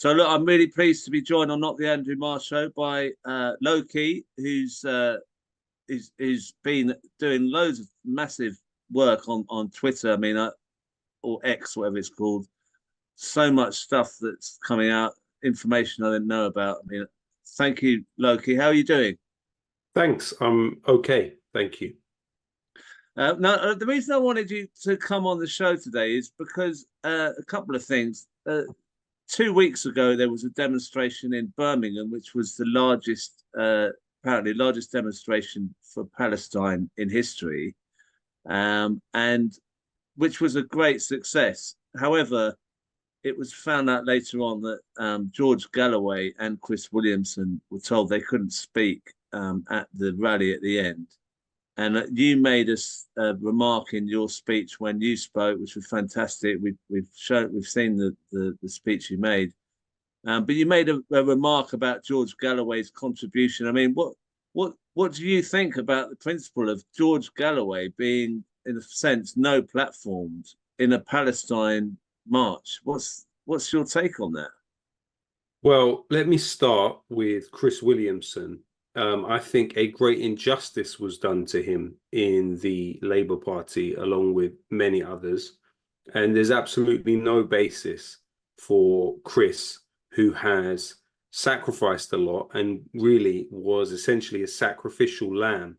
So look, I'm really pleased to be joined on Not the Andrew Marr Show by Lowkey, who's been doing loads of massive work on Twitter. I mean, or X, whatever it's called. So much stuff that's coming out, information I didn't know about. I mean, thank you, Lowkey. How are you doing? Thanks. I'm okay. Thank you. Now, the reason I wanted you to come on the show today is because a couple of things. 2 weeks ago, there was a demonstration in Birmingham, which was the largest, apparently, largest demonstration for Palestine in history, and which was a great success. However, it was found out later on that George Galloway and Chris Williamson were told they couldn't speak at the rally at the end. And you made a remark in your speech when you spoke, which was fantastic. We've seen the speech you made, but you made a remark about George Galloway's contribution. I mean, what do you think about the principle of George Galloway being, in a sense, no platformed in a Palestine march? What's your take on that? Well, let me start with Chris Williamson. I think a great injustice was done to him in the Labour Party, along with many others. And there's absolutely no basis for Chris, who has sacrificed a lot and really was essentially a sacrificial lamb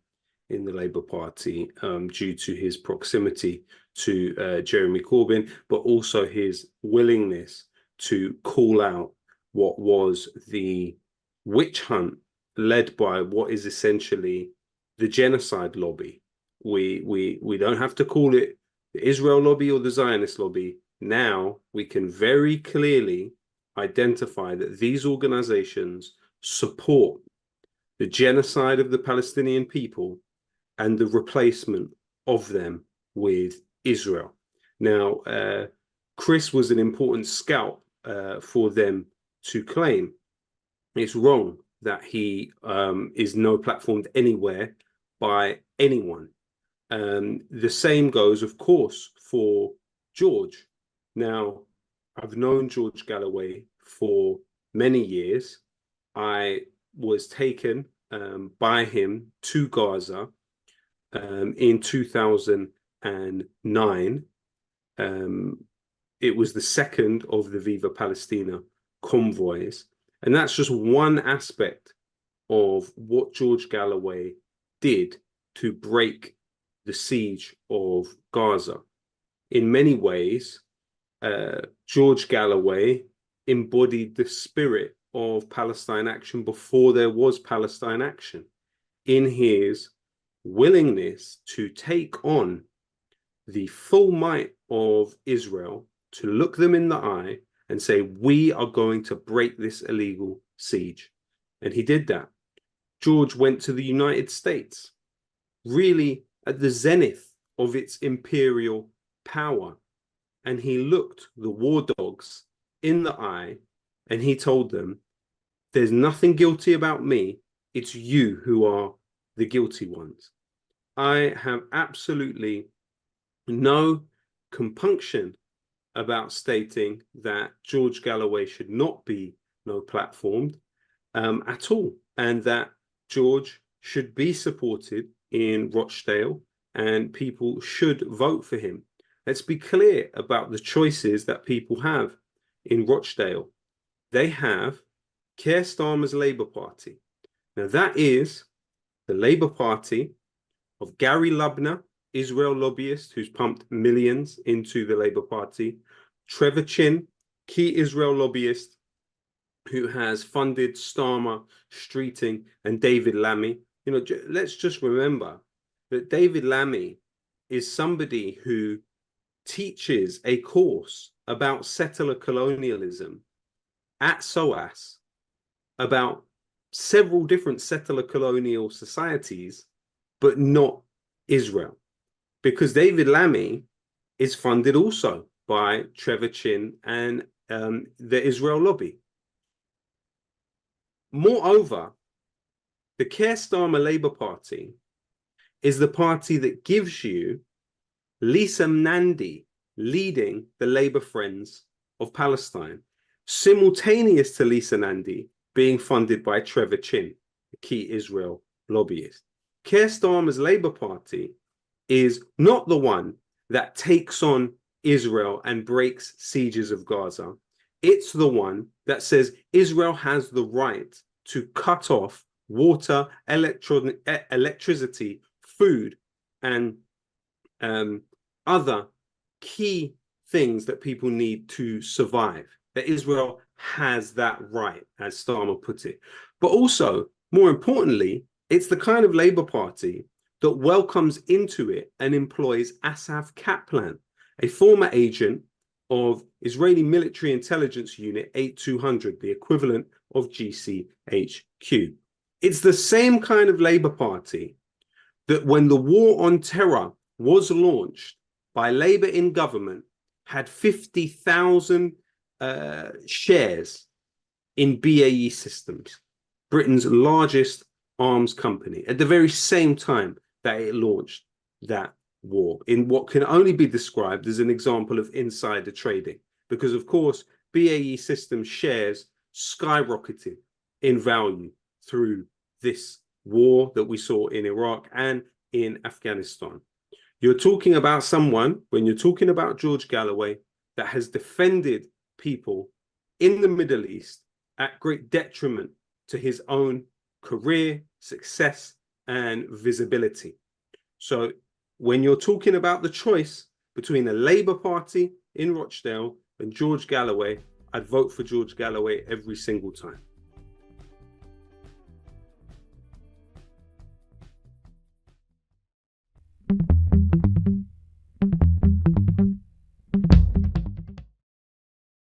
in the Labour Party due to his proximity to Jeremy Corbyn, but also his willingness to call out what was the witch hunt led by what is essentially the genocide lobby. We don't have to call it the Israel lobby or the Zionist lobby. Now we can very clearly identify that these organizations support the genocide of the Palestinian people and the replacement of them with Israel. Now, Chris was an important scalp for them to claim. It's wrong that he is no platformed anywhere by anyone. The same goes, of course, for George. Now, I've known George Galloway for many years. I was taken by him to Gaza in 2009. It was the second of the Viva Palestina convoys. And that's just one aspect of what George Galloway did to break the siege of Gaza. In many ways, George Galloway embodied the spirit of Palestine Action before there was Palestine Action, in his willingness to take on the full might of Israel, to look them in the eye and say, we are going to break this illegal siege. And he did that. George went to the United States, really at the zenith of its imperial power. And he looked the war dogs in the eye and he told them, there's nothing guilty about me. It's you who are the guilty ones. I have absolutely no compunction about stating that George Galloway should not be no platformed at all, and that George should be supported in Rochdale and people should vote for him. Let's be clear about the choices that people have in Rochdale. They have Keir Starmer's Labour Party. Now that is the Labour Party of Gary Lubner, Israel lobbyist who's pumped millions into the Labour Party, Trevor Chin, key Israel lobbyist who has funded Starmer, Streeting, and David Lammy. You know, let's just remember that David Lammy is somebody who teaches a course about settler colonialism at SOAS, about several different settler colonial societies, but not Israel. Because David Lammy is funded also by Trevor Chin and the Israel lobby. Moreover, the Keir Starmer Labour Party is the party that gives you Lisa Nandy leading the Labour Friends of Palestine. simultaneous to Lisa Nandy being funded by Trevor Chin, the key Israel lobbyist. Keir Starmer's Labour Party is not the one that takes on Israel and breaks sieges of Gaza. It's the one that says Israel has the right to cut off water, electricity, food, and other key things that people need to survive. That Israel has that right, as Starmer put it. But also, more importantly, it's the kind of Labour Party that welcomes into it and employs Asaf Kaplan, a former agent of Israeli military intelligence unit 8200, the equivalent of GCHQ. It's the same kind of Labour Party that when the war on terror was launched by Labour in government, had 50,000 shares in BAE Systems, Britain's largest arms company, at the very same time that it launched that war, in what can only be described as an example of insider trading. Because, of course, BAE Systems shares skyrocketed in value through this war that we saw in Iraq and in Afghanistan. You're talking about someone, when you're talking about George Galloway, that has defended people in the Middle East at great detriment to his own career, success, and visibility. So when you're talking about the choice between a Labour Party in Rochdale and George Galloway, I'd vote for George Galloway every single time.